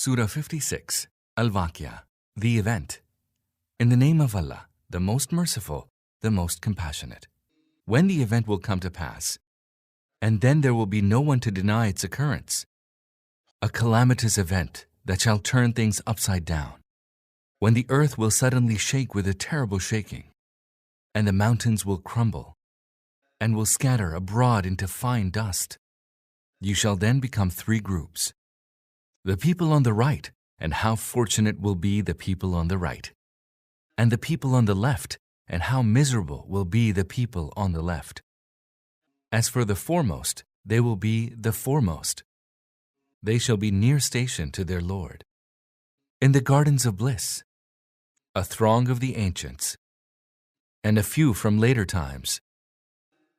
Surah 56, Al-Waqia, the event. In the name of Allah, the most merciful, the most compassionate. When the event will come to pass, and then there will be no one to deny its occurrence. A calamitous event that shall turn things upside down. When the earth will suddenly shake with a terrible shaking, and the mountains will crumble, and will scatter abroad into fine dust. You shall then become three groups. The people on the right, and how fortunate will be the people on the right. And the people on the left, and how miserable will be the people on the left. As for the foremost, they will be the foremost. They shall be near station to their Lord. In the gardens of bliss, a throng of the ancients, and a few from later times.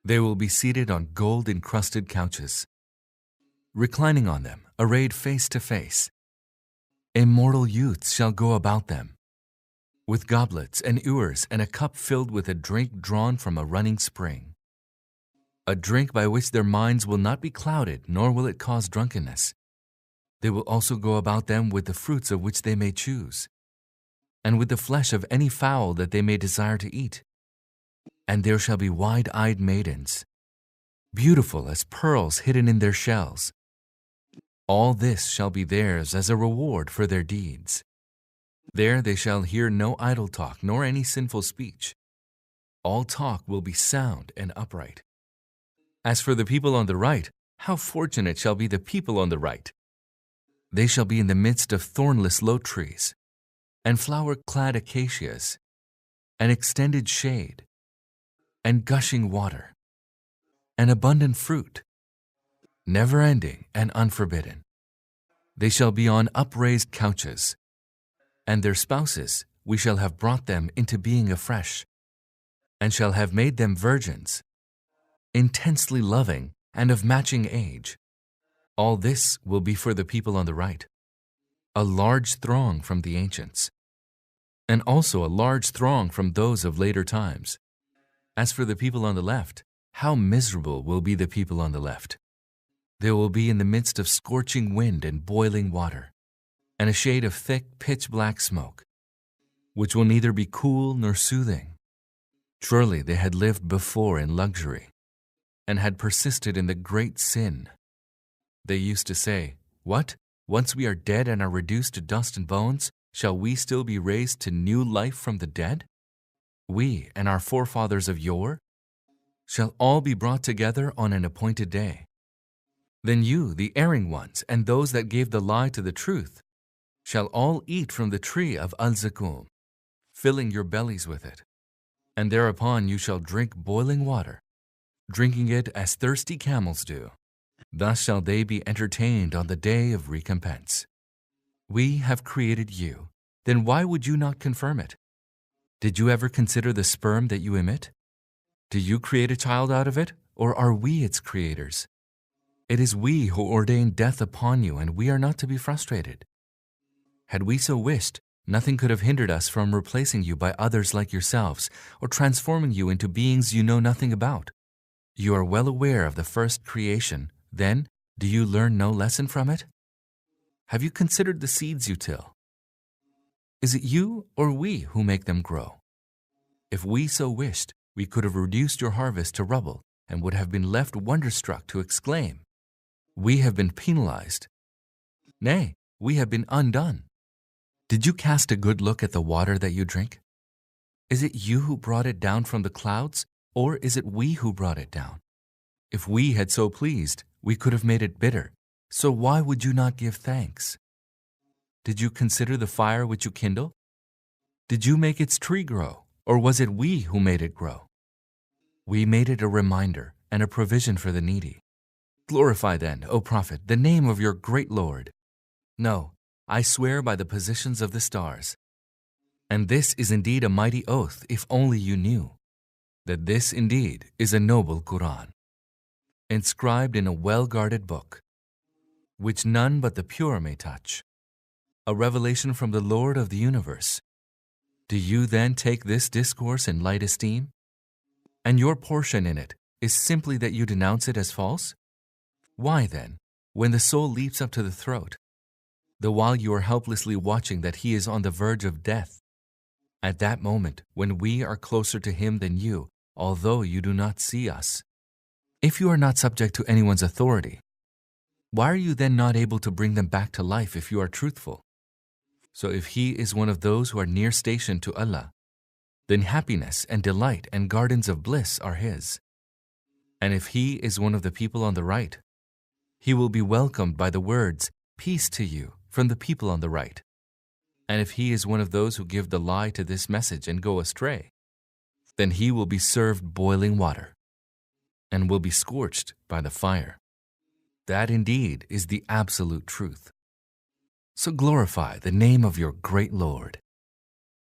They will be seated on gold-encrusted couches, reclining on them, arrayed face to face. Immortal youths shall go about them, with goblets and ewers and a cup filled with a drink drawn from a running spring. A drink by which their minds will not be clouded, nor will it cause drunkenness. They will also go about them with the fruits of which they may choose, and with the flesh of any fowl that they may desire to eat. And there shall be wide-eyed maidens, beautiful as pearls hidden in their shells. All this shall be theirs as a reward for their deeds. There they shall hear no idle talk, nor any sinful speech. All talk will be sound and upright. As for the people on the right, how fortunate shall be the people on the right! They shall be in the midst of thornless low trees, and flower-clad acacias, and extended shade, and gushing water, and abundant fruit, never-ending and unforbidden. They shall be on upraised couches, and their spouses we shall have brought them into being afresh, and shall have made them virgins, intensely loving and of matching age. All this will be for the people on the right, a large throng from the ancients, and also a large throng from those of later times. As for the people on the left, how miserable will be the people on the left! They will be in the midst of scorching wind and boiling water, and a shade of thick, pitch-black smoke, which will neither be cool nor soothing. Surely they had lived before in luxury, and had persisted in the great sin. They used to say, "What? Once we are dead and are reduced to dust and bones, shall we still be raised to new life from the dead? We and our forefathers of yore shall all be brought together on an appointed day. Then you, the erring ones, and those that gave the lie to the truth, shall all eat from the tree of al-zakum, filling your bellies with it. And thereupon you shall drink boiling water, drinking it as thirsty camels do. Thus shall they be entertained on the day of recompense. We have created you, then why would you not confirm it? Did you ever consider the sperm that you emit? Do you create a child out of it, or are we its creators? It is we who ordain death upon you, and we are not to be frustrated. Had we so wished, nothing could have hindered us from replacing you by others like yourselves, or transforming you into beings you know nothing about. You are well aware of the first creation, then do you learn no lesson from it? Have you considered the seeds you till? Is it you or we who make them grow? If we so wished, we could have reduced your harvest to rubble and would have been left wonderstruck to exclaim, "We have been penalized. Nay, we have been undone." Did you cast a good look at the water that you drink? Is it you who brought it down from the clouds, or is it we who brought it down? If we had so pleased, we could have made it bitter. So why would you not give thanks? Did you consider the fire which you kindle? Did you make its tree grow, or was it we who made it grow? We made it a reminder and a provision for the needy. Glorify then, O Prophet, the name of your great Lord. No, I swear by the positions of the stars. And this is indeed a mighty oath, if only you knew, that this indeed is a noble Qur'an, inscribed in a well-guarded book, which none but the pure may touch, a revelation from the Lord of the universe. Do you then take this discourse in light esteem? And your portion in it is simply that you denounce it as false? Why then, when the soul leaps up to the throat, the while you are helplessly watching that he is on the verge of death. At that moment, when we are closer to him than you, although you do not see us. If you are not subject to anyone's authority, why are you then not able to bring them back to life if you are truthful? So if he is one of those who are near stationed to Allah, then happiness and delight and gardens of bliss are his. And if he is one of the people on the right, he will be welcomed by the words, "Peace to you," from the people on the right. And if he is one of those who give the lie to this message and go astray, then he will be served boiling water and will be scorched by the fire. That indeed is the absolute truth. So glorify the name of your great Lord.